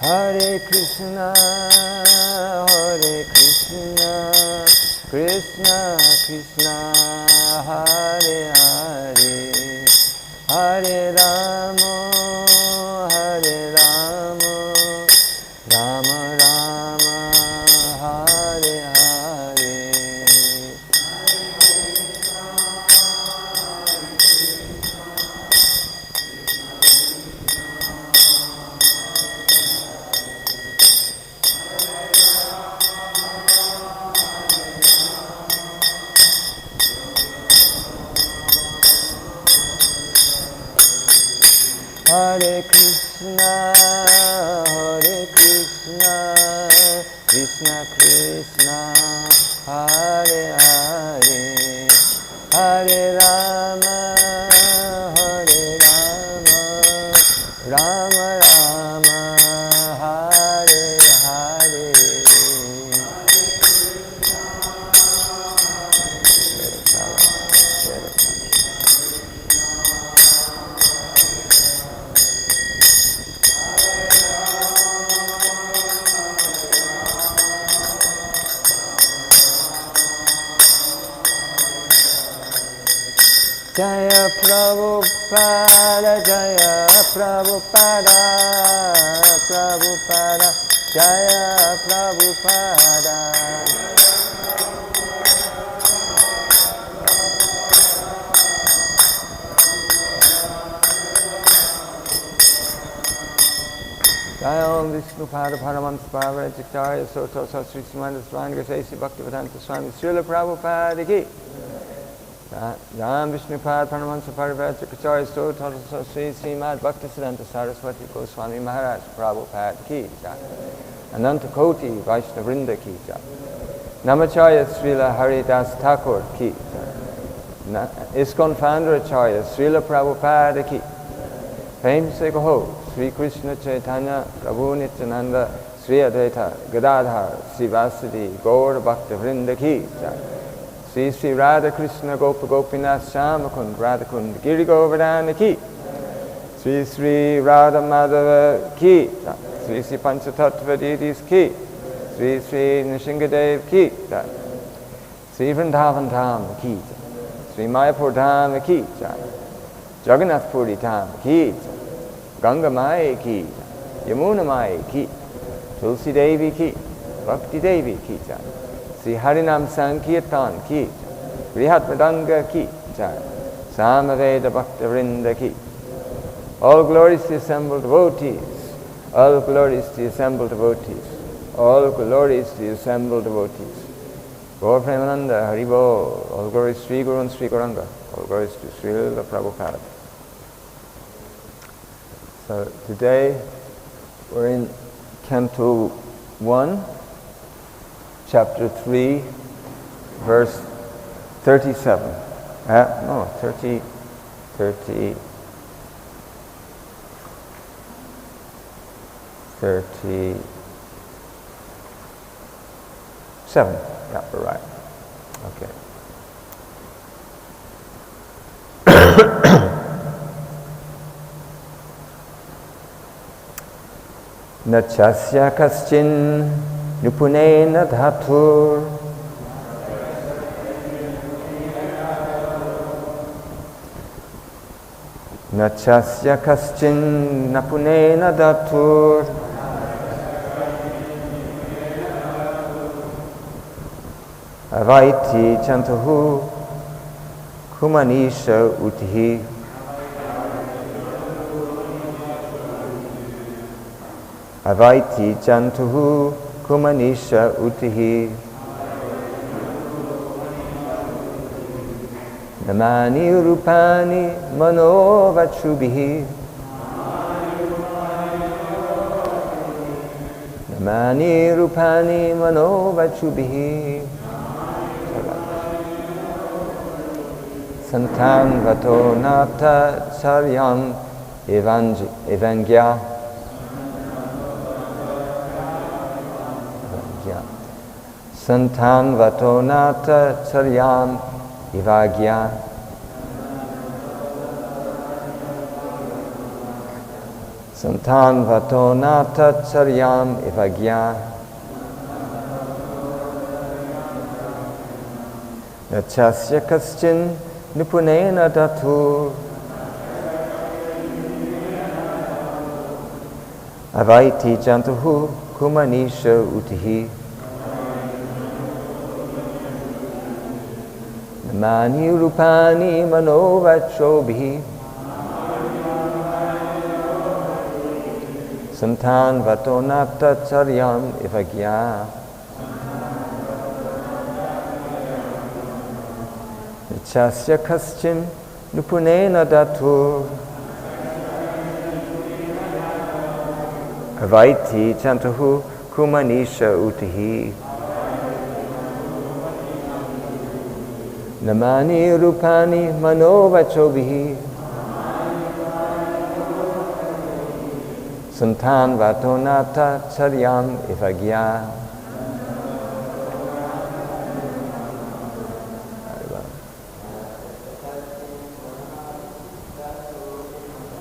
Hare Krishna, Krishna Krishna, Hare Hare, Hare Rama, Rama Rama, Hare Hare. Hare Krishna, Krishna Krishna, Hare Hare, Hare Rama, Rama Rama, Hare Hare. Jaya Prabhupada, Jaya Prabhupada, Prabhupada, Jaya Prabhupada. Jaya Om Vishnu Pada Paramanta Pavara Jaya Soto Sri Srimad Srangashesi Bhaktivedanta Swami Srila Prabhupada ki. Jaya Vishnu Pada Paramanta Pavara Jaya Soto Sri Srimad Bhaktivedanta Saraswati Goswami Maharaj Prabhupada ki. Ananta Koti Vaishnavrinda ki. Namacharya Srila Haridas Thakur ki. ISKCON founder Acharya Srila Prabhupada ki. Prem se kaho Sri Krishna Chaitanya Prabhu Nityananda Sri Advaita Gadadhar Srivasadi Gaur Bhakta Vrinda ki Sri Sri Radha Krishna Gopa Gopinath Shamakund Radhakund Giri Govardhana ki Sri Sri Radha Madhava ki Sri Sri Panchatattva deities ki Sri Sri Nishingadev ki Sri Vrindavan Dham ki Sri Mayapur Dham ki Jagannath Puri Dham ki Ganga Mai ki, Yamuna Mai ki, Tulsi Devi ki, Bhakti Devi ki, Sri Harinam Sankirtan ki, Vrihat Madanga ki, Samaveda Bhakta Vrinda ki. All glories to the assembled devotees, all glories to the assembled devotees, all glories to the assembled devotees. Gaur Premananda, Haribo, all glories to Sri Guru and Sri Gauranga, all glories to Srila Prabhupada. So today we're in Canto 1, Chapter 3, verse 37. 37. Yeah, we're right. Okay. Nachasya kaschin nupunena dhatur Nachasya kaschin napunena dhatur Avaiti chantahu kumanisha utihi Avaiti chantuhu kumanisha utihi Namani rupani manovachubihi Namani rupani manovachubihi Santan vato nata charyam evangya Santan vatonata charyam ivagya Santan vato nata charyam ivagya. Nachasya kaschin nipunena datur. Avaiti jantuhu kumanisha utihi. Namani rupani manovachobhi. Santan vatonata charyam ivagya. Chasya kaschin nupunena datur. Avaiti chantuhu kumanisha utihi. Namani rupani manovachobhi. Santan vatonata charyam ivagya.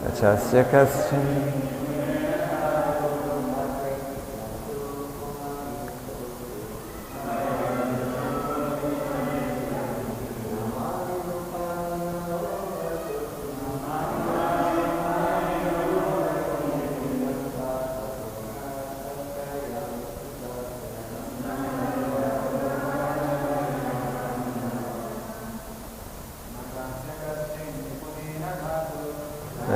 Achasya kaschin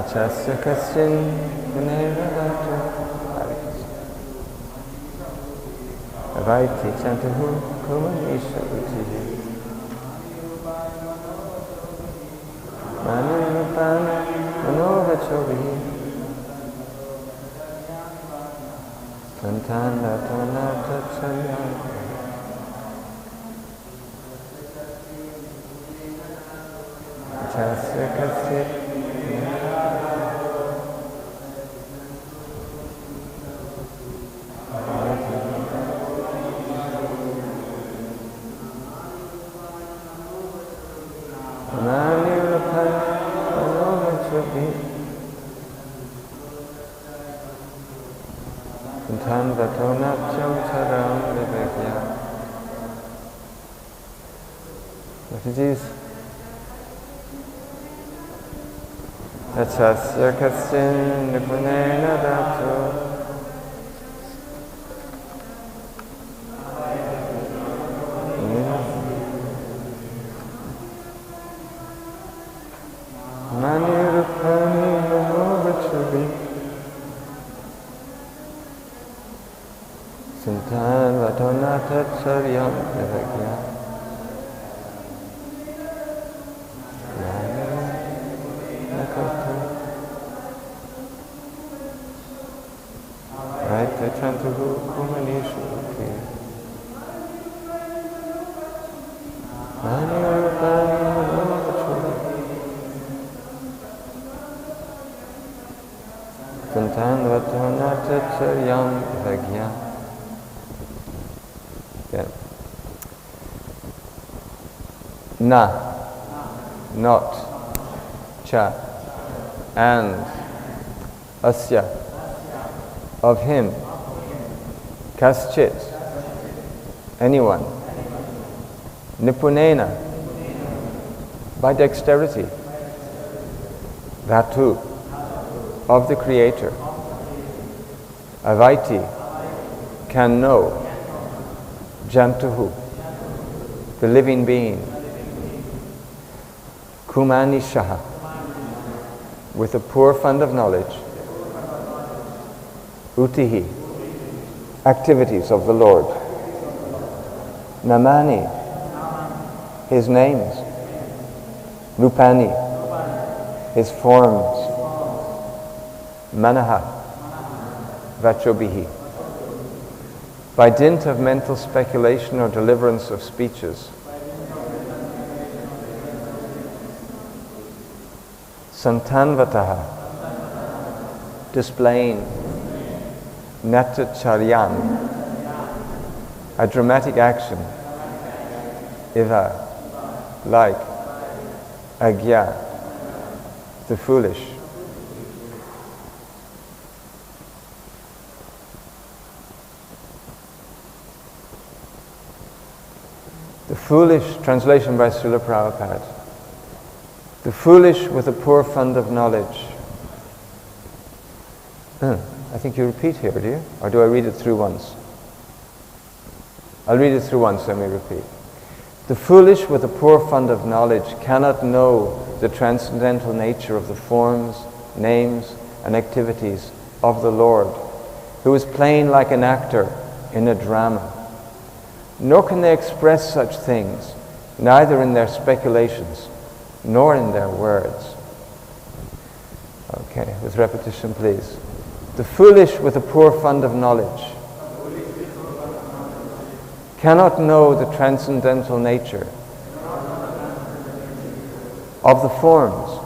Chasya kaschin punera datu. Avaiti chantuhu kumanisha utihi. Manu rupana manovachobhi. Santan vatonata charyam. Chasya kaschin Santan vatonacham charam vivekya. Refugees. Achasya kaschin nipunena datu. Mani rupani manovachobhi. Santan vatonata charyam ivagya. Vaita chantuhu kumanishu uti. Mani rupani manovachobhi. Santan vatonata charyam ivagya. Na, not, cha, and, asya, of him, kaschit, anyone, nipunena, by dexterity, dhatu, of the Creator, avaiti, can know, jantuhu, the living being, kumanishaha, with a poor fund of knowledge, utihi, activities of the Lord, namani, his names, rupani, his forms, manaha, vachobihi, by dint of mental speculation or deliverance of speeches, santanvataha, displaying, natacharyan, a dramatic action, iva, like, agya, the foolish, foolish, translation by Srila Prabhupada, the foolish with a poor fund of knowledge. I think you repeat here, do you? Or do I read it through once? I'll read it through once, let me repeat. The foolish with a poor fund of knowledge cannot know the transcendental nature of the forms, names, and activities of the Lord, who is playing like an actor in a drama. Nor can they express such things, neither in their speculations, nor in their words. Okay, with repetition, please. The foolish with a poor fund of knowledge cannot know the transcendental nature of the forms,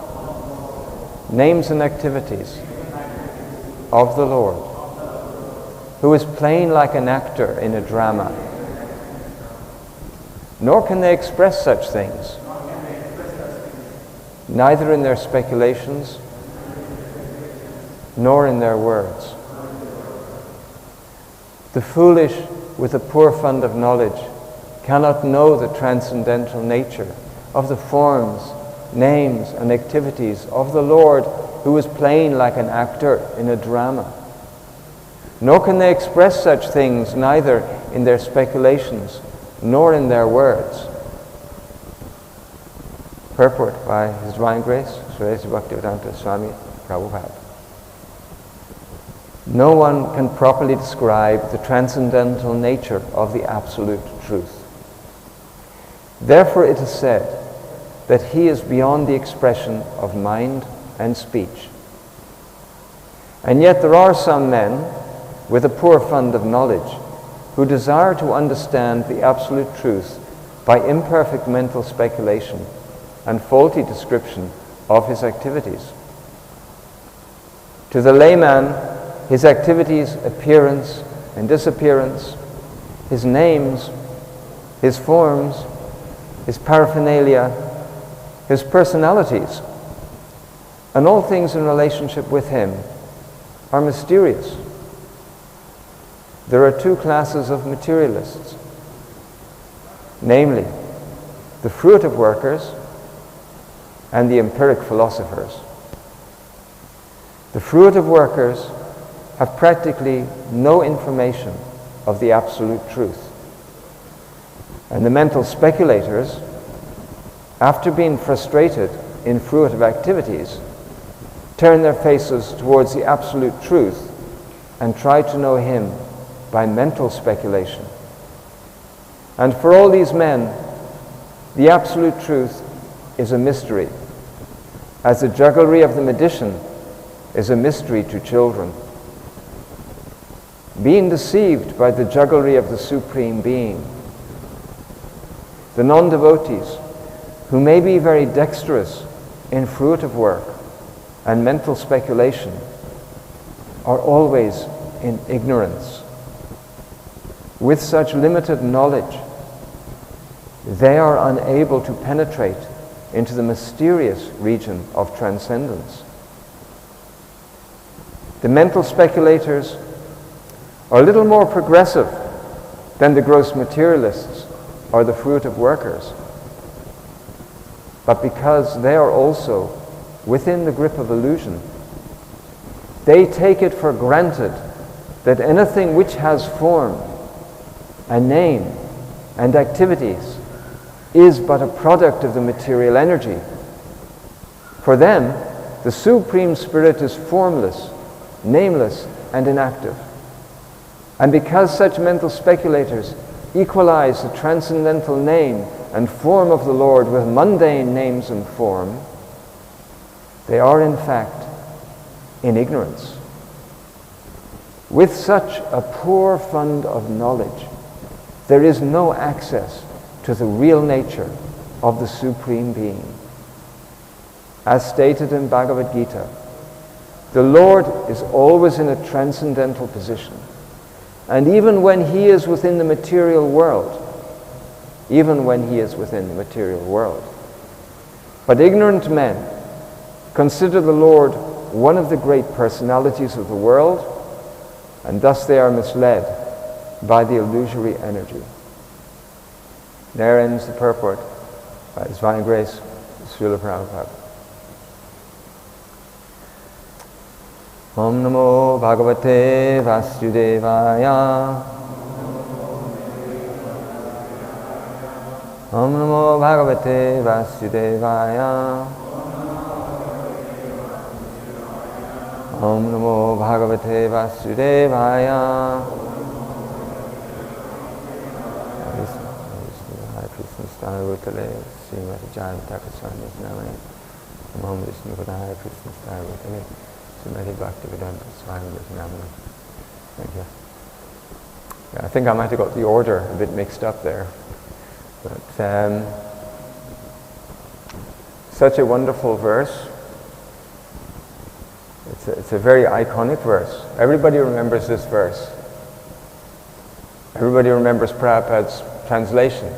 names, and activities of the Lord, who is playing like an actor in a drama. Nor can they express such things, neither in their speculations nor in their words. The foolish with a poor fund of knowledge cannot know the transcendental nature of the forms, names, and activities of the Lord, who is playing like an actor in a drama. Nor can they express such things, neither in their speculations nor in their words. Purport by His Divine Grace, Sri Bhaktivedanta Swami Prabhupada. No one can properly describe the transcendental nature of the Absolute Truth. Therefore it is said that He is beyond the expression of mind and speech. And yet there are some men with a poor fund of knowledge who desire to understand the Absolute Truth by imperfect mental speculation and faulty description of His activities. To the layman, His activities, appearance and disappearance, His names, His forms, His paraphernalia, His personalities, and all things in relationship with Him are mysterious. There are two classes of materialists, namely the fruitive workers and the empiric philosophers. The fruitive workers have practically no information of the Absolute Truth. And the mental speculators, after being frustrated in fruitive activities, turn their faces towards the Absolute Truth and try to know Him by mental speculation. And for all these men, the Absolute Truth is a mystery, as the jugglery of the magician is a mystery to children. Being deceived by the jugglery of the Supreme Being, the non-devotees, who may be very dexterous in fruitive work and mental speculation, are always in ignorance. With such limited knowledge, they are unable to penetrate into the mysterious region of transcendence. The mental speculators are a little more progressive than the gross materialists or the fruitive workers. But because they are also within the grip of illusion, they take it for granted that anything which has form, a name, and activities is but a product of the material energy. For them, the Supreme Spirit is formless, nameless, and inactive. And because such mental speculators equalize the transcendental name and form of the Lord with mundane names and form, they are in fact in ignorance. With such a poor fund of knowledge, there is no access to the real nature of the Supreme Being. As stated in Bhagavad Gita, the Lord is always in a transcendental position. And even when He is within the material world, But ignorant men consider the Lord one of the great personalities of the world, and thus they are misled by the illusory energy. There ends the purport by His Divine Grace, Srila Prabhupada. Om Namo Bhagavate Vasudevaya. Om Namo Bhagavate Vasudevaya. Om Namo Bhagavate Vasudevaya. Hare Krishna Stana Bhutale Srimad Jayantaka Swami Namane. Om Vishnu Padaya Krishna Stana Bhutale Srimad Bhaktivedanta Swami Namane. Thank you. Yeah, I think I might have got the order a bit mixed up there. But such a wonderful verse. It's a very iconic verse. Everybody remembers this verse. Everybody remembers Prabhupada's translation,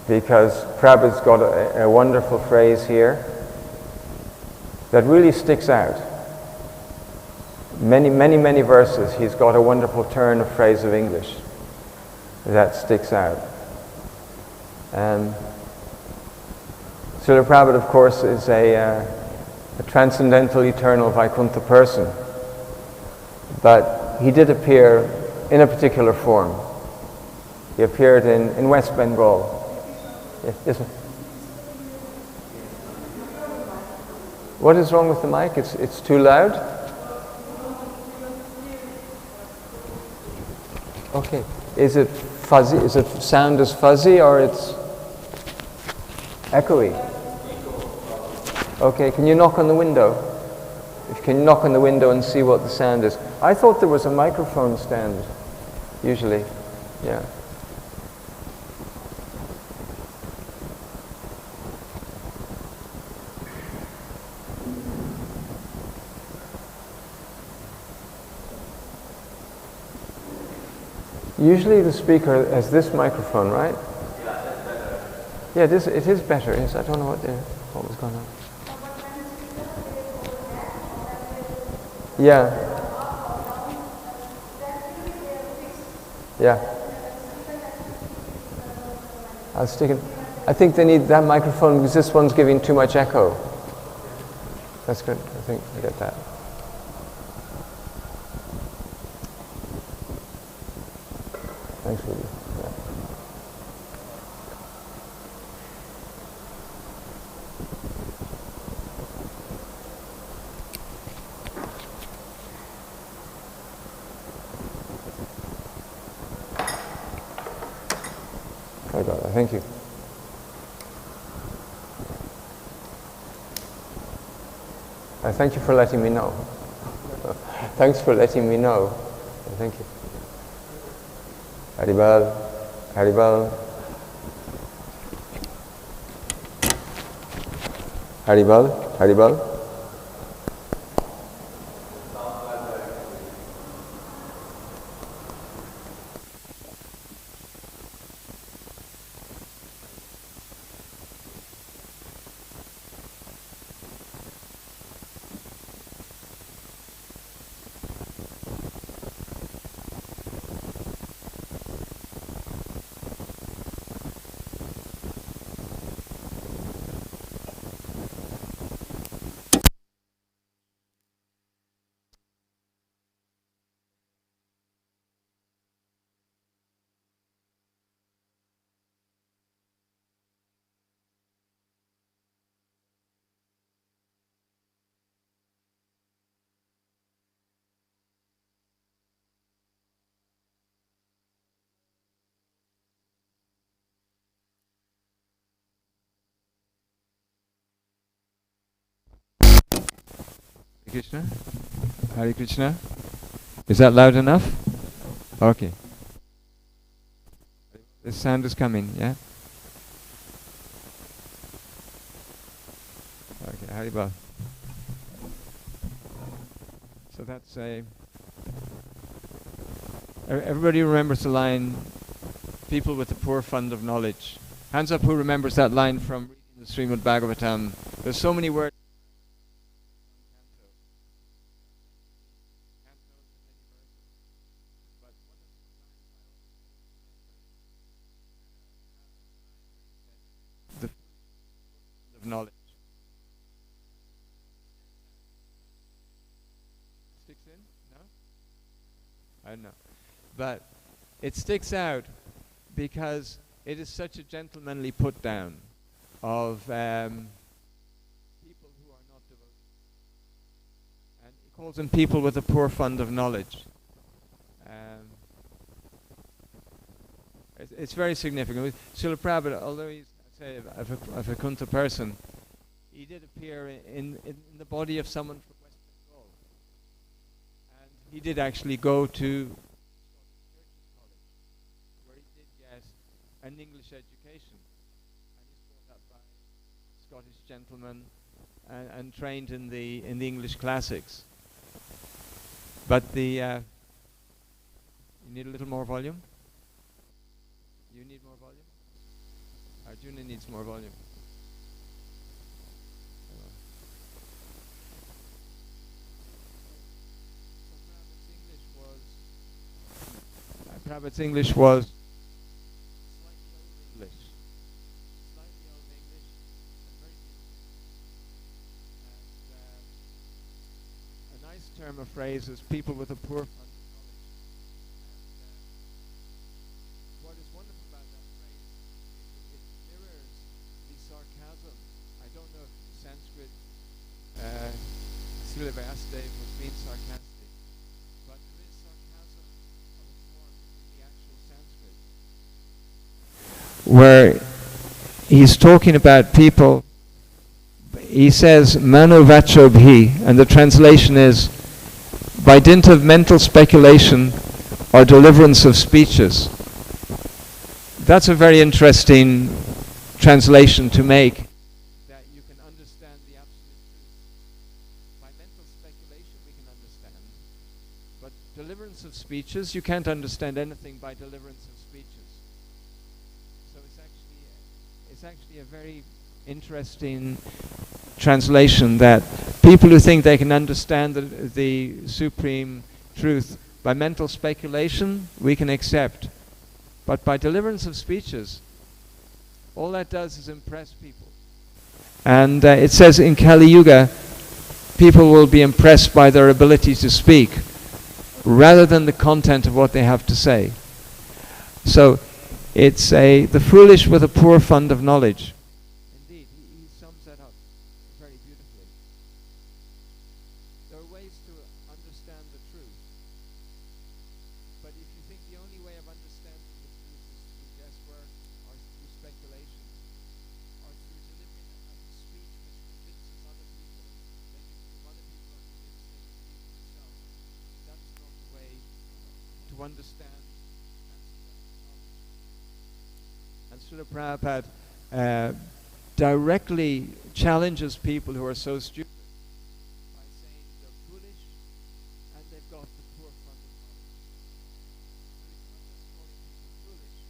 because Prabhupada's got a wonderful phrase here that really sticks out. Many verses, he's got a wonderful turn of phrase of English that sticks out. Srila Prabhupada, of course, is a transcendental, eternal Vaikuntha person, but he did appear in a particular form. He appeared in West Bengal. Yes. What is wrong with the mic? It's too loud? Okay. Is it fuzzy? Is it sound as fuzzy, or it's echoey? Okay, can you knock on the window? If you can knock on the window and see what the sound is. I thought there was a microphone stand, usually. Yeah. Usually the speaker has this microphone, right? Yeah, it is better. Yes, I don't know what was going on. Yeah. I'll stick it. I think they need that microphone because this one's giving too much echo. That's good. I think I get that. Thanks, Rudy. Yeah. I got that. Thank you. Thank you for letting me know. Thanks for letting me know. Thank you. Haribal, Haribal, Haribal, Haribal. Krishna? Hare Krishna? Is that loud enough? Okay. The sound is coming, yeah? Okay, Haribal. So that's a... Everybody remembers the line, people with a poor fund of knowledge. Hands up who remembers that line from reading the Srimad Bhagavatam. There's so many words. in? No? I don't know. But it sticks out because it is such a gentlemanly put down of people who are not devoted. And he calls them people with a poor fund of knowledge. It's very significant. Srila Prabhupada, although he's a Vaikuntha person, he did appear in the body of someone from West Bengal. And he did actually go to college, where he did get an English education. And he was brought up by Scottish gentlemen and trained in the English classics. But you need a little more volume? You need more volume? Arjuna needs more volume. Prabhupada's English was slightly old English, and very beautiful. And a nice term of phrase is people with a poor fund of knowledge. And what is wonderful about that phrase is it mirrors the sarcasm. I don't know if Sanskrit, Srila Vyasadeva was being sarcastic, but there is sarcasm of a form in the actual Sanskrit, where he's talking about people. He says mano vachobhi, and the translation is by dint of mental speculation or deliverance of speeches. That's a very interesting translation to make, that you can understand the absolute truth. By mental speculation we can understand, but deliverance of speeches, you can't understand anything by deliverance of speeches. So it's actually a very interesting translation, that people who think they can understand the supreme truth by mental speculation we can accept, but by deliverance of speeches, all that does is impress people. And it says in Kali Yuga, people will be impressed by their ability to speak rather than the content of what they have to say. So it's the foolish with a poor fund of knowledge. Indeed, he sums that up very beautifully. There are ways to understand the truth, but if you think the only way of understanding the truth is through guesswork or through speculation or through delivering a speech which convinces other people, then if other people are convinced, they can believe it themselves. That is not the way to understand. And Srila Prabhupada directly challenges people who are so stupid by saying they're foolish and they've got the poor fund of knowledge. So he's not just calling people foolish,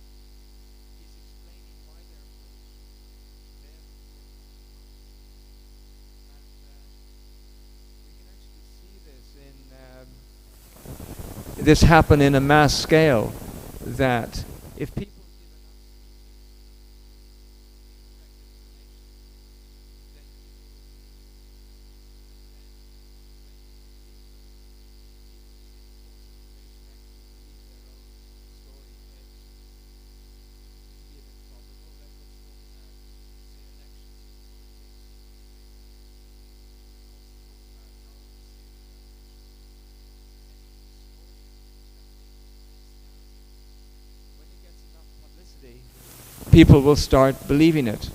he's explaining why they're foolish. They have the poor fund of knowledge. And we can actually see this happen in a mass scale, that if people people will start believing it.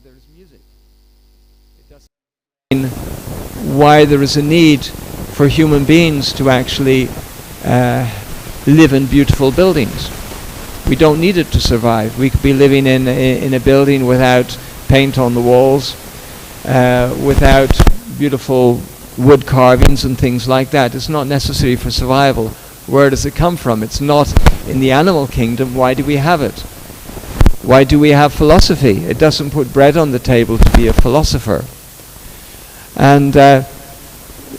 there is music. It doesn't mean why there is a need for human beings to actually live in beautiful buildings. We don't need it to survive. We could be living in a building without paint on the walls, without beautiful wood carvings and things like that. It's not necessary for survival. Where does it come from? It's not in the animal kingdom. Why do we have it? Why do we have philosophy? It doesn't put bread on the table to be a philosopher. And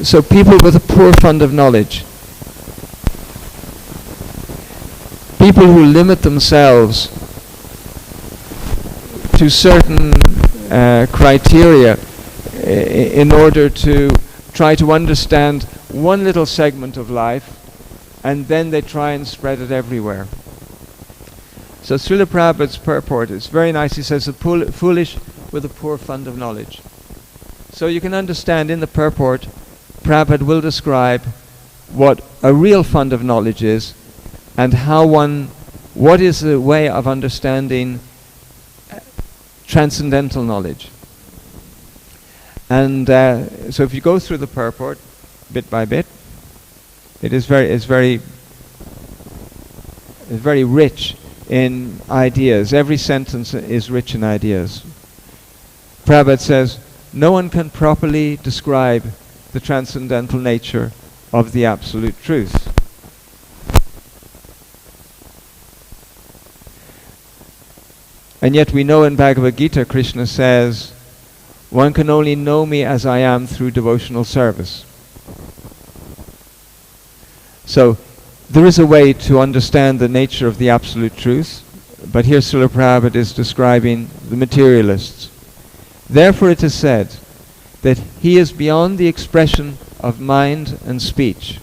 so people with a poor fund of knowledge, people who limit themselves to certain criteria in order to try to understand one little segment of life, and then they try and spread it everywhere. So Srila Prabhupada's purport is very nice. He says, the foolish with a poor fund of knowledge. So you can understand in the purport, Prabhupada will describe what a real fund of knowledge is, and what is the way of understanding transcendental knowledge. And so if you go through the purport bit by bit, it is very rich in ideas. Every sentence is rich in ideas. Prabhupada says, no one can properly describe the transcendental nature of the absolute truth. And yet we know in Bhagavad Gita, Krishna says, one can only know me as I am through devotional service. So there is a way to understand the nature of the absolute truth, but here Srila Prabhupada is describing the materialists. Therefore it is said that he is beyond the expression of mind and speech.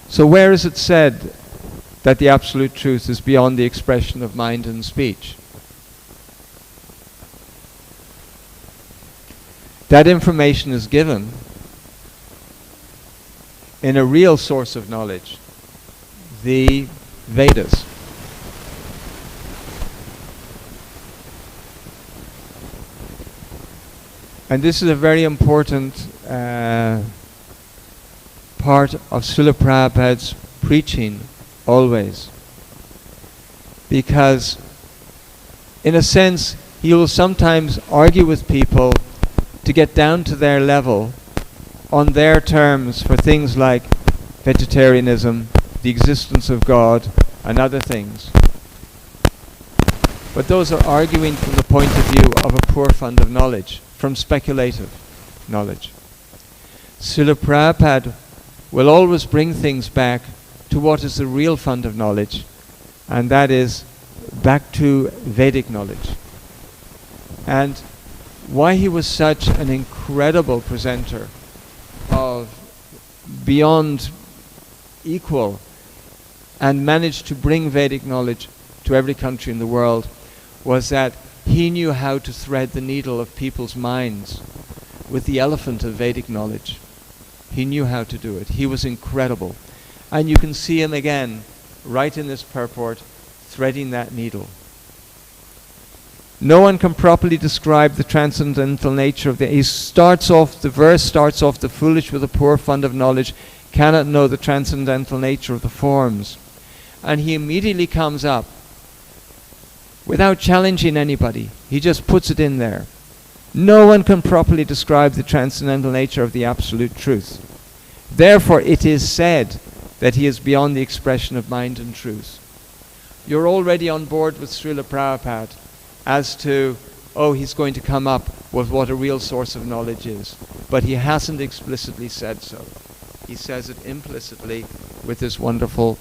So where is it said that the absolute truth is beyond the expression of mind and speech? That information is given in a real source of knowledge, the Vedas. And this is a very important part of Srila Prabhupada's preaching always. Because in a sense, he will sometimes argue with people to get down to their level on their terms for things like vegetarianism, the existence of God, and other things. But those are arguing from the point of view of a poor fund of knowledge, from speculative knowledge. Srila Prabhupada will always bring things back to what is the real fund of knowledge, and that is back to Vedic knowledge. And why he was such an incredible presenter of beyond equal and managed to bring Vedic knowledge to every country in the world was that he knew how to thread the needle of people's minds with the elephant of Vedic knowledge. He knew how to do it. He was incredible. And you can see him again, right in this purport, threading that needle. No one can properly describe the transcendental nature of the verse starts off, the foolish with a poor fund of knowledge cannot know the transcendental nature of the forms. And he immediately comes up, without challenging anybody, he just puts it in there. No one can properly describe the transcendental nature of the absolute truth. Therefore it is said that he is beyond the expression of mind and truth. You're already on board with Srila Prabhupada as to, he's going to come up with what a real source of knowledge is. But he hasn't explicitly said so. He says it implicitly with this wonderful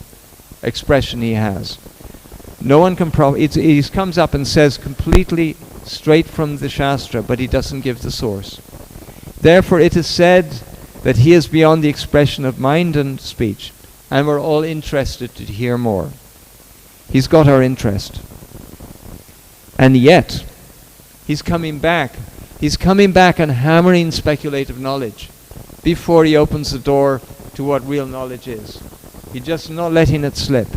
expression he has. No one can he comes up and says completely straight from the Shastra, but he doesn't give the source. Therefore it is said that he is beyond the expression of mind and speech, and we're all interested to hear more. He's got our interest. And yet, he's coming back. He's coming back and hammering speculative knowledge before he opens the door to what real knowledge is. He's just not letting it slip.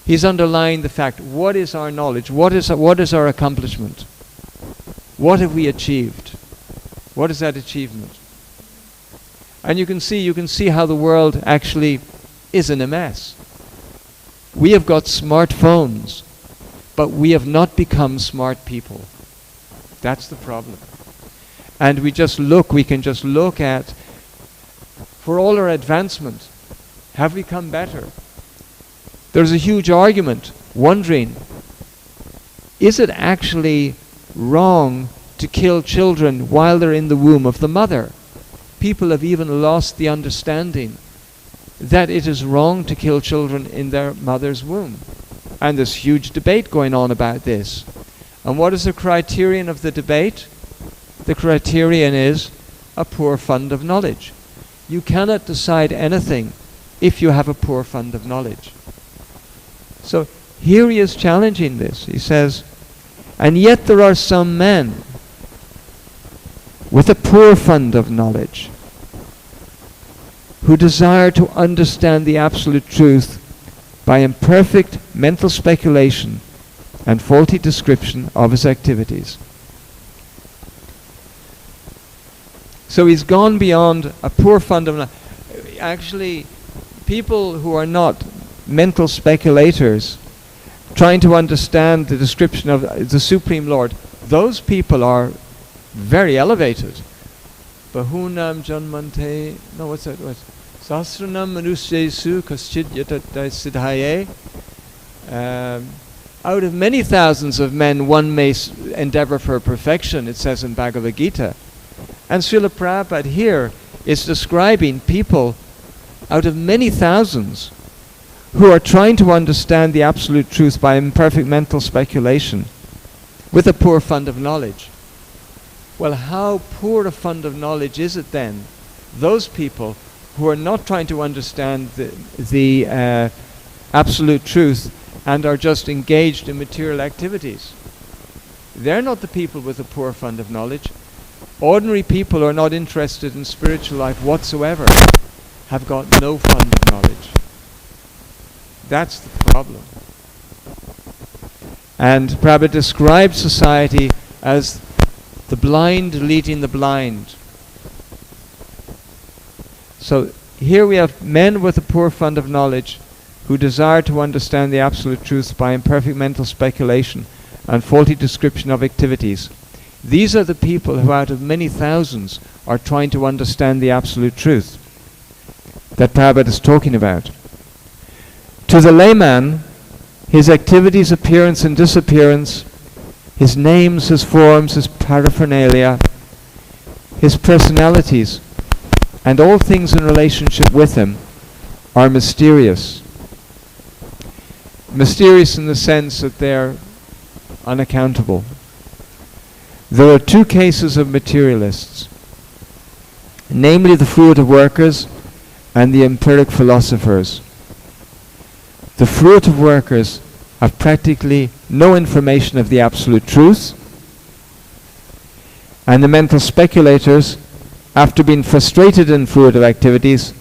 He's underlying the fact, what is our knowledge? What is our accomplishment? What have we achieved? What is that achievement? And you can see how the world actually is in a mess. We have got smartphones, but we have not become smart people. That's the problem. And we can just look at, for all our advancement, have we come better? There's a huge argument, wondering, is it actually wrong to kill children while they're in the womb of the mother? People have even lost the understanding that it is wrong to kill children in their mother's womb. And there's huge debate going on about this. And what is the criterion of the debate? The criterion is a poor fund of knowledge. You cannot decide anything if you have a poor fund of knowledge. So here he is challenging this. He says, and yet there are some men with a poor fund of knowledge who desire to understand the absolute truth by imperfect mental speculation and faulty description of his activities. So he's gone beyond a poor fund of knowledge. Actually, people who are not mental speculators trying to understand the description of the Supreme Lord, those people are very elevated. Bahunam janmante, no, what's that? Sahasranam manusyesu kaschid yatatai siddhaye. Out of many thousands of men, one may endeavor for perfection, it says in Bhagavad Gita. And Srila Prabhupada here is describing people out of many thousands who are trying to understand the absolute truth by imperfect mental speculation with a poor fund of knowledge. Well, how poor a fund of knowledge is it then? Those people who are not trying to understand the absolute truth and are just engaged in material activities. They're not the people with a poor fund of knowledge. Ordinary people who are not interested in spiritual life whatsoever have got no fund of knowledge. That's the problem. And Prabhupada describes society as the blind leading the blind. So here we have men with a poor fund of knowledge who desire to understand the absolute truth by imperfect mental speculation and faulty description of activities. These are the people who out of many thousands are trying to understand the absolute truth that Prabhupada is talking about. To the layman, his activities, appearance and disappearance, his names, his forms, his paraphernalia, his personalities, and all things in relationship with him are mysterious. Mysterious in the sense that they're unaccountable. There are two cases of materialists, namely the fruitive workers and the empiric philosophers. The fruitive workers have practically no information of the absolute truth, and the mental speculators, after being frustrated in fruitive activities,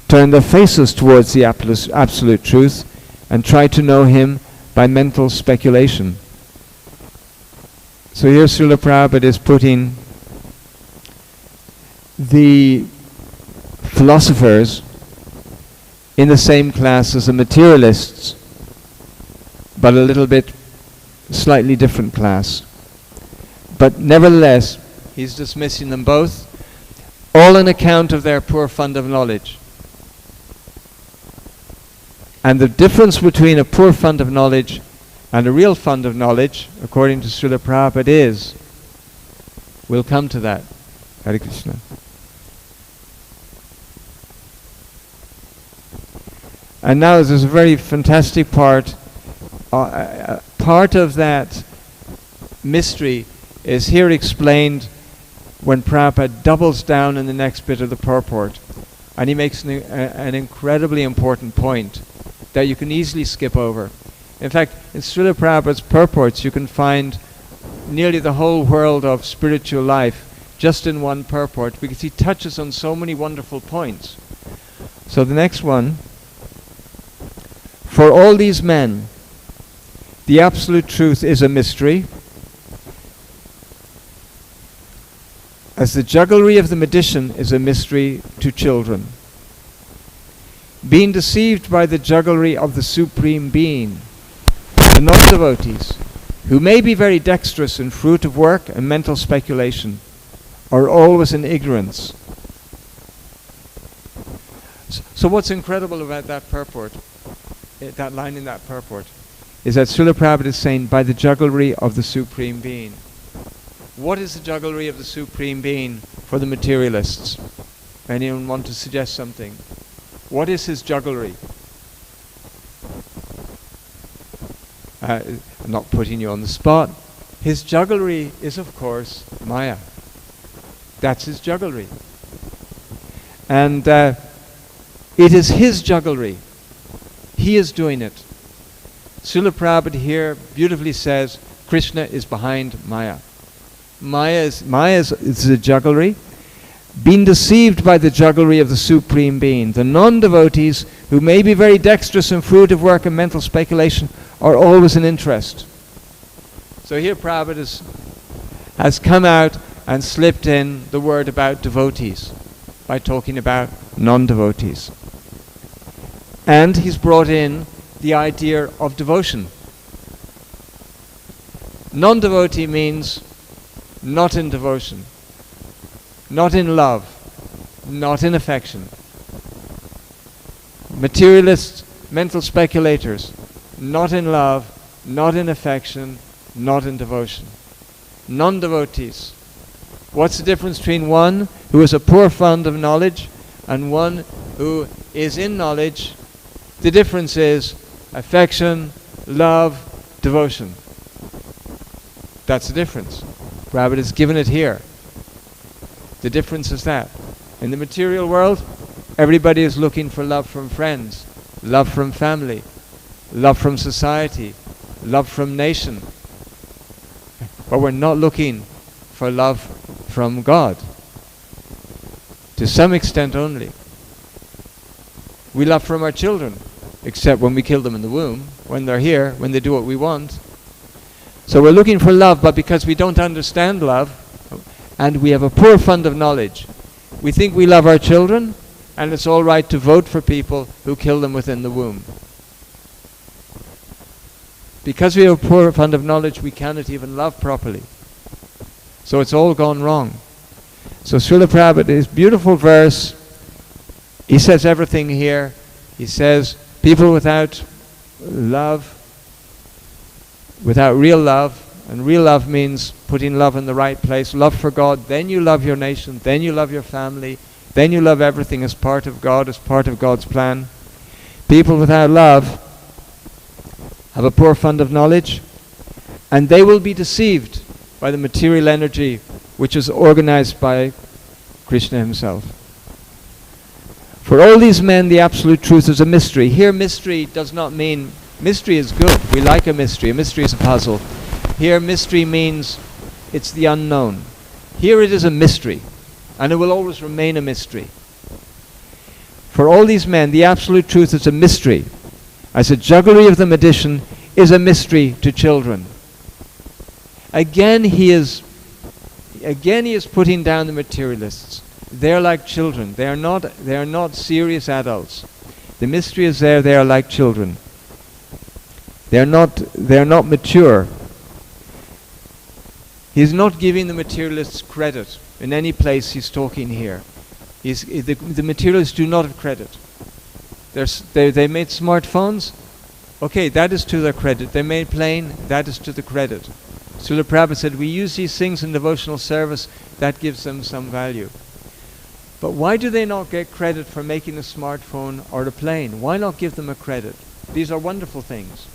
turn their faces towards the absolute truth and try to know him by mental speculation. So here Srila Prabhupada is putting the philosophers in the same class as the materialists, but a little bit slightly different class. But nevertheless, he's dismissing them both, all on account of their poor fund of knowledge. And the difference between a poor fund of knowledge and a real fund of knowledge, according to Srila Prabhupada, is, we'll come to that. Hare Krishna. And now there's a very fantastic part. Part of that mystery is here explained when Prabhupada doubles down in the next bit of the purport. And he makes an incredibly important point that you can easily skip over. In fact, in Srila Prabhupada's purports you can find nearly the whole world of spiritual life just in one purport, because he touches on so many wonderful points. So the next one For all these men, the absolute truth is a mystery, as the jugglery of the magician is a mystery to children. Being deceived by the jugglery of the Supreme Being, the non-devotees, who may be very dexterous in fruitive work and mental speculation, are always in ignorance. So what's incredible about that purport, that line in that purport, is that Srila Prabhupada is saying, by the jugglery of the Supreme Being. What is the jugglery of the Supreme Being for the materialists? Anyone want to suggest something? What is his jugglery? I'm not putting you on the spot. His jugglery is, of course, Maya. That's his jugglery. And it is his jugglery. He is doing it. Srila Prabhupada here beautifully says, Krishna is behind Maya. Maya is the jugglery. Being deceived by the jugglery of the Supreme Being. The non-devotees, who may be very dexterous in fruitive work and mental speculation, are always in interest. So here Prabhupada has come out and slipped in the word about devotees by talking about non-devotees. And he's brought in the idea of devotion. Non-devotee means not in devotion, not in love, not in affection. Materialists, mental speculators, not in love, not in affection, not in devotion. Non-devotees. What's the difference between one who is a poor fund of knowledge and one who is in knowledge? The difference is affection, love, devotion. That's the difference. Prabhupada has given it here. The difference is that. In the material world, everybody is looking for love from friends, love from family, love from society, love from nation. But we're not looking for love from God. To some extent only. We love from our children, except when we kill them in the womb, when they're here, when they do what we want. So we're looking for love, but because we don't understand love, and we have a poor fund of knowledge, we think we love our children, and it's all right to vote for people who kill them within the womb. Because we have a poor fund of knowledge, we cannot even love properly. So it's all gone wrong. So Srila Prabhupada, his beautiful verse, he says everything here. He says, people without love, without real love, and real love means putting love in the right place, love for God, then you love your nation, then you love your family, then you love everything as part of God, as part of God's plan. People without love have a poor fund of knowledge, and they will be deceived by the material energy which is organized by Krishna himself. For all these men, the absolute truth is a mystery. Here, mystery does not mean, mystery is good. We like a mystery. A mystery is a puzzle. Here, mystery means it's the unknown. Here it is a mystery, and it will always remain a mystery. For all these men, the absolute truth is a mystery, as the jugglery of the magician is a mystery to children. Again he is putting down the materialists. They're like children. They are not serious adults. The mystery is there. They are like children. They are not mature. He's not giving the materialists credit in any place he's talking here. The materialists do not have credit. They made smartphones. Okay, that is to their credit. They made plane. That is to the credit. Srila Prabhupada said, we use these things in devotional service. That gives them some value. But why do they not get credit for making a smartphone or a plane? Why not give them a credit? These are wonderful things.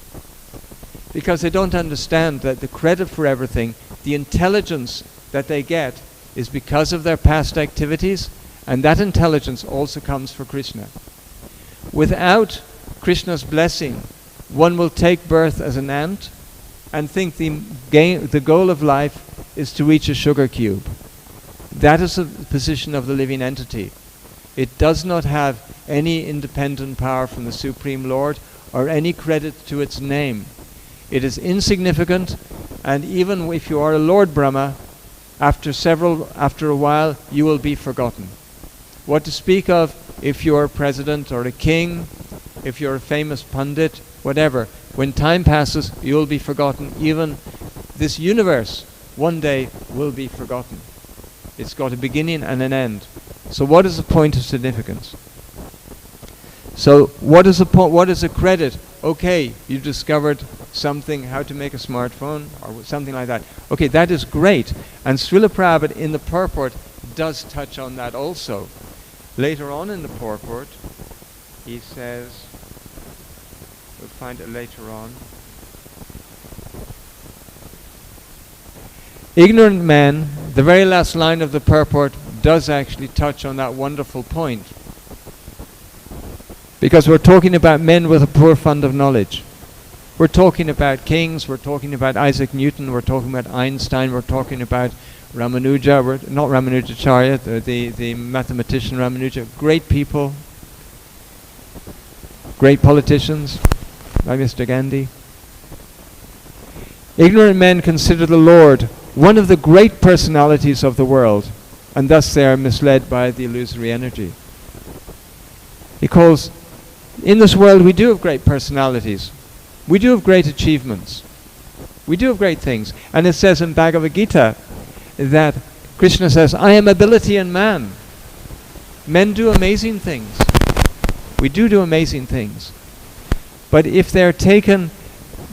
Because they don't understand that the credit for everything, the intelligence that they get, is because of their past activities, and that intelligence also comes for Krishna. Without Krishna's blessing, one will take birth as an ant and think the goal of life is to reach a sugar cube. That is the position of the living entity. It does not have any independent power from the Supreme Lord or any credit to its name. It is insignificant, and even if you are a Lord Brahma, after a while, you will be forgotten. What to speak of if you're a president or a king, if you're a famous pundit, whatever. When time passes, you'll be forgotten. Even this universe one day will be forgotten. It's got a beginning and an end. So what is the point of significance? So what is a credit? Okay, you discovered something, how to make a smartphone or something like that. Okay, that is great. And Srila Prabhupada in the purport does touch on that also. Later on in the purport, he says, we'll find it later on. Ignorant men, the very last line of the purport does actually touch on that wonderful point. Because we're talking about men with a poor fund of knowledge. We're talking about kings, we're talking about Isaac Newton, we're talking about Einstein, we're talking about Ramanuja, not Ramanujacharya, the mathematician Ramanuja. Great people, great politicians, like Mr. Gandhi. Ignorant men consider the Lord one of the great personalities of the world, and thus they are misled by the illusory energy. Because in this world we do have great personalities. We do have great achievements. We do have great things. And it says in Bhagavad Gita that Krishna says, I am ability in man. Men do amazing things. We do amazing things. But if they're taken,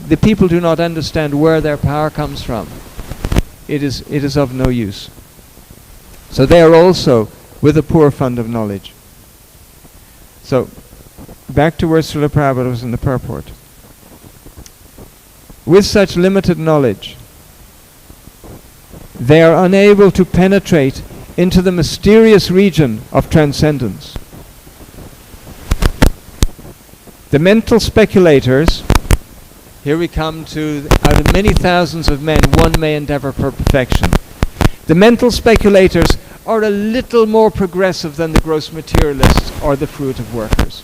the people do not understand where their power comes from. It is of no use. So they are also with a poor fund of knowledge. So, back to where Srila Prabhupada was in the purport. With such limited knowledge, they are unable to penetrate into the mysterious region of transcendence. The mental speculators, here we come to, out of many thousands of men, one may endeavor for perfection. The mental speculators are a little more progressive than the gross materialists or the fruitive workers.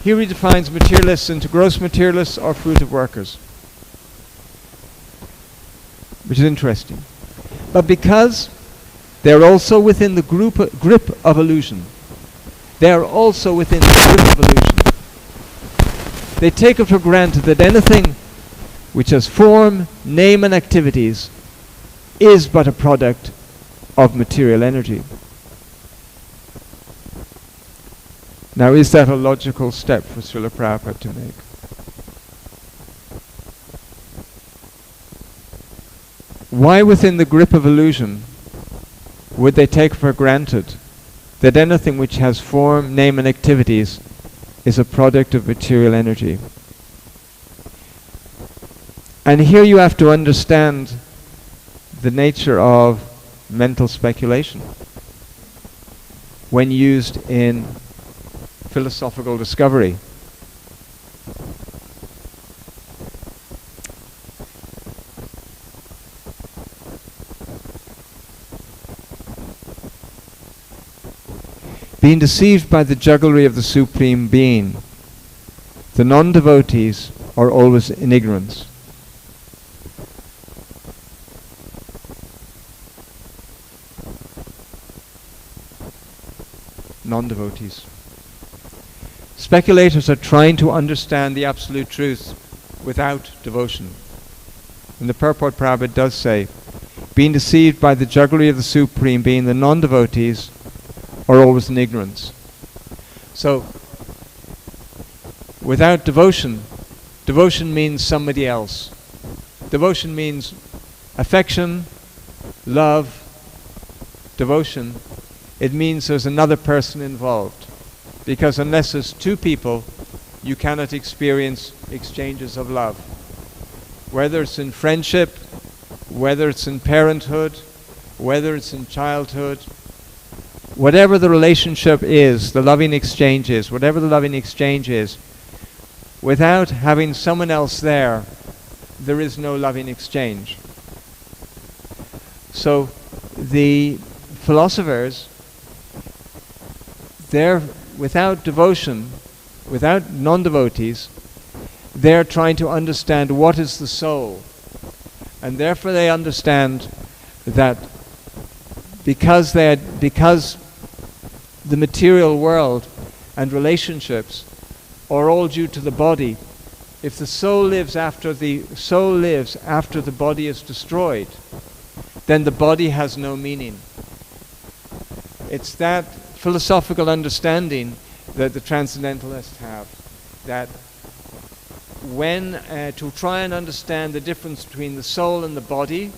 Here he defines materialists into gross materialists or fruitive workers, which is interesting. But because they're also within the grip of illusion, they are also within the grip of illusion. They take it for granted that anything which has form, name and activities is but a product of material energy. Now, is that a logical step for Srila Prabhupada to make? Why within the grip of illusion would they take for granted that anything which has form, name and activities is a product of material energy? And here you have to understand the nature of mental speculation when used in philosophical discovery. Being deceived by the jugglery of the Supreme Being, the non-devotees are always in ignorance. Non-devotees. Speculators are trying to understand the absolute truth without devotion. And the purport Prabhupada does say, being deceived by the jugglery of the Supreme Being, the non-devotees are always in ignorance. So, without devotion, devotion means somebody else. Devotion means affection, love, devotion. It means there's another person involved. Because unless there's two people, you cannot experience exchanges of love. Whether it's in friendship, whether it's in parenthood, whether it's in childhood, whatever the relationship is, the loving exchange is, whatever the loving exchange is, without having someone else there is no loving exchange. So the philosophers, without devotion, without non-devotees, they're trying to understand what is the soul. And therefore they understand that because the material world and relationships are all due to the body, if the soul lives after the body is destroyed, then the body has no meaning. It's that philosophical understanding that the transcendentalists have, that when to try and understand the difference between the soul and the body,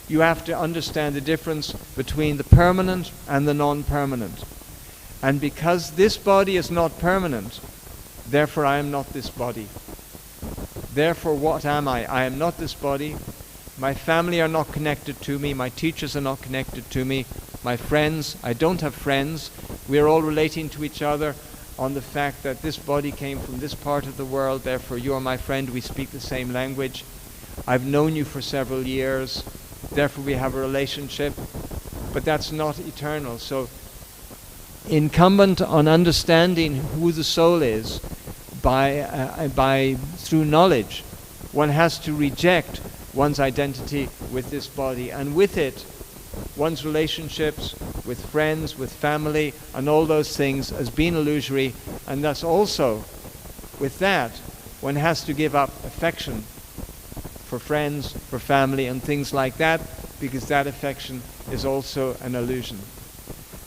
you have to understand the difference between the permanent and the non-permanent. And because this body is not permanent, therefore I am not this body. Therefore what am I? I am not this body. My family are not connected to me. My teachers are not connected to me. My friends, I don't have friends. We are all relating to each other on the fact that this body came from this part of the world, therefore you are my friend, we speak the same language. I've known you for several years, therefore we have a relationship, but that's not eternal. So incumbent on understanding who the soul is by through knowledge, one has to reject one's identity with this body, and with it one's relationships with friends, with family, and all those things as being illusory. And thus also with that one has to give up affection for friends, for family and things like that, because that affection is also an illusion.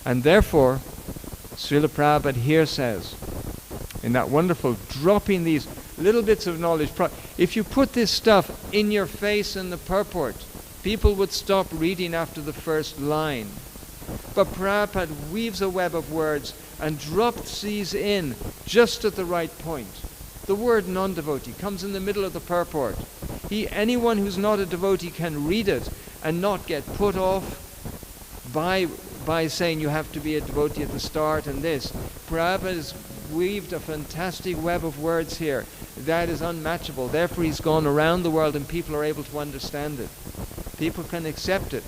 And therefore Srila Prabhupada here says, in that wonderful dropping these little bits of knowledge, if you put this stuff in your face in the purport, people would stop reading after the first line. But Prabhupada weaves a web of words and drops these in just at the right point. The word non-devotee comes in the middle of the purport. Anyone who's not a devotee can read it and not get put off by saying you have to be a devotee at the start and this. Prabhupada has weaved a fantastic web of words here that is unmatchable. Therefore he's gone around the world and people are able to understand it. People can accept it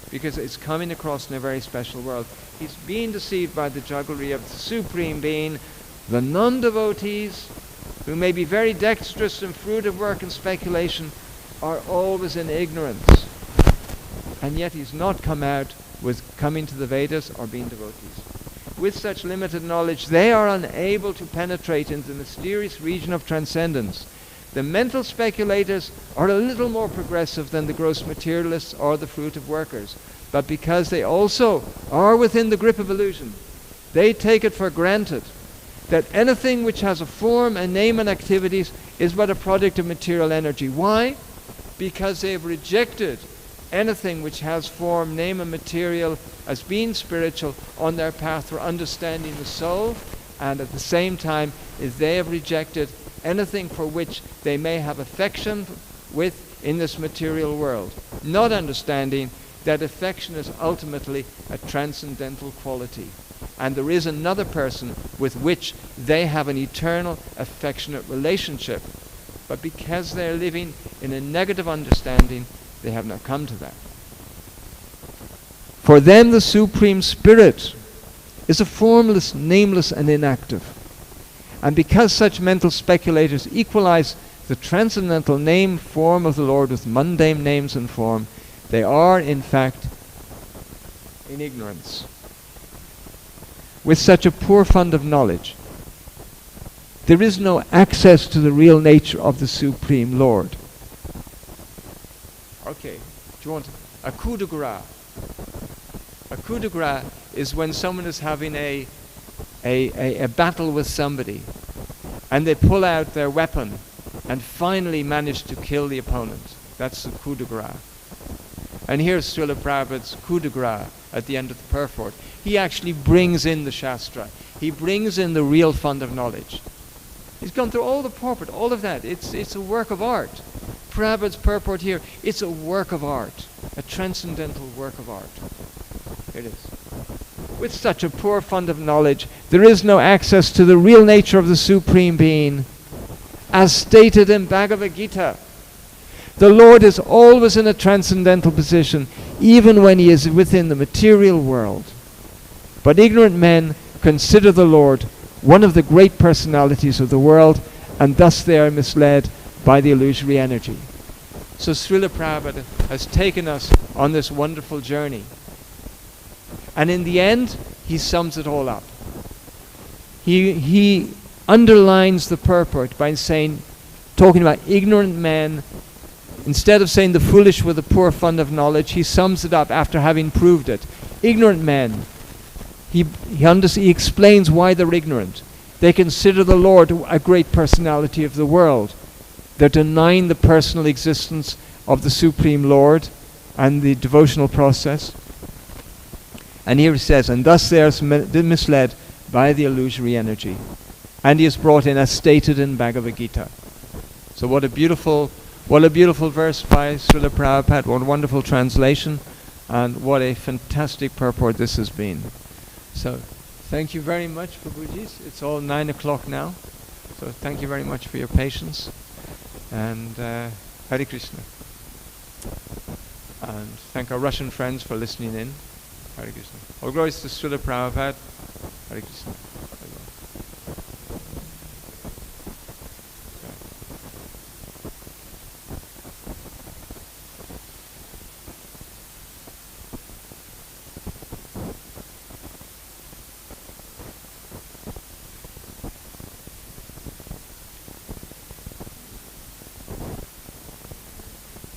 because it's coming across in a very special world. He's being deceived by the jugglery of the Supreme Being. The non-devotees, who may be very dexterous in fruitive work and speculation, are always in ignorance. And yet he's not come out with coming to the Vedas or being devotees. With such limited knowledge, they are unable to penetrate into the mysterious region of transcendence. The mental speculators are a little more progressive than the gross materialists or the fruitive workers, but because they also are within the grip of illusion, they take it for granted that anything which has a form, a name and activities is but a product of material energy. Why? Because they've rejected anything which has form, name and material as being spiritual on their path for understanding the soul, and at the same time is they have rejected anything for which they may have affection with in this material world, not understanding that affection is ultimately a transcendental quality, and there is another person with which they have an eternal affectionate relationship, but because they are living in a negative understanding, they have not come to that. For them the Supreme Spirit is a formless, nameless and inactive. And because such mental speculators equalize the transcendental name form of the Lord with mundane names and form, they are in fact in ignorance. With such a poor fund of knowledge, there is no access to the real nature of the Supreme Lord. Okay, do you want a coup de grace? A coup de grace is when someone is having a battle with somebody and they pull out their weapon and finally manage to kill the opponent. That's the coup de grace. And here's Srila Prabhupada's coup de grace at the end of the purport. He actually brings in the Shastra. He brings in the real fund of knowledge. He's gone through all the purport, all of that. It's a work of art. Prabhupada's purport here, it's a work of art, a transcendental work of art. Here it is. With such a poor fund of knowledge, there is no access to the real nature of the Supreme Being. As stated in Bhagavad Gita, the Lord is always in a transcendental position, even when he is within the material world. But ignorant men consider the Lord one of the great personalities of the world, and thus they are misled by the illusory energy. So Srila Prabhupada has taken us on this wonderful journey. And in the end, he sums it all up. He underlines the purport by saying, talking about ignorant men, instead of saying the foolish with a poor fund of knowledge, he sums it up after having proved it. Ignorant men. He explains why they're ignorant. They consider the Lord a great personality of the world. They're denying the personal existence of the Supreme Lord and the devotional process. And here he says, and thus they are misled by the illusory energy. And he is brought in as stated in Bhagavad Gita. So what a beautiful verse by Srila Prabhupada, what a wonderful translation, and what a fantastic purport this has been. So thank you very much, Prabhuji. It's all 9 o'clock now. So thank you very much for your patience. And Hare Krishna. And thank our Russian friends for listening in. Hare Krishna. All glories to Srila Prabhupada. Hare Krishna.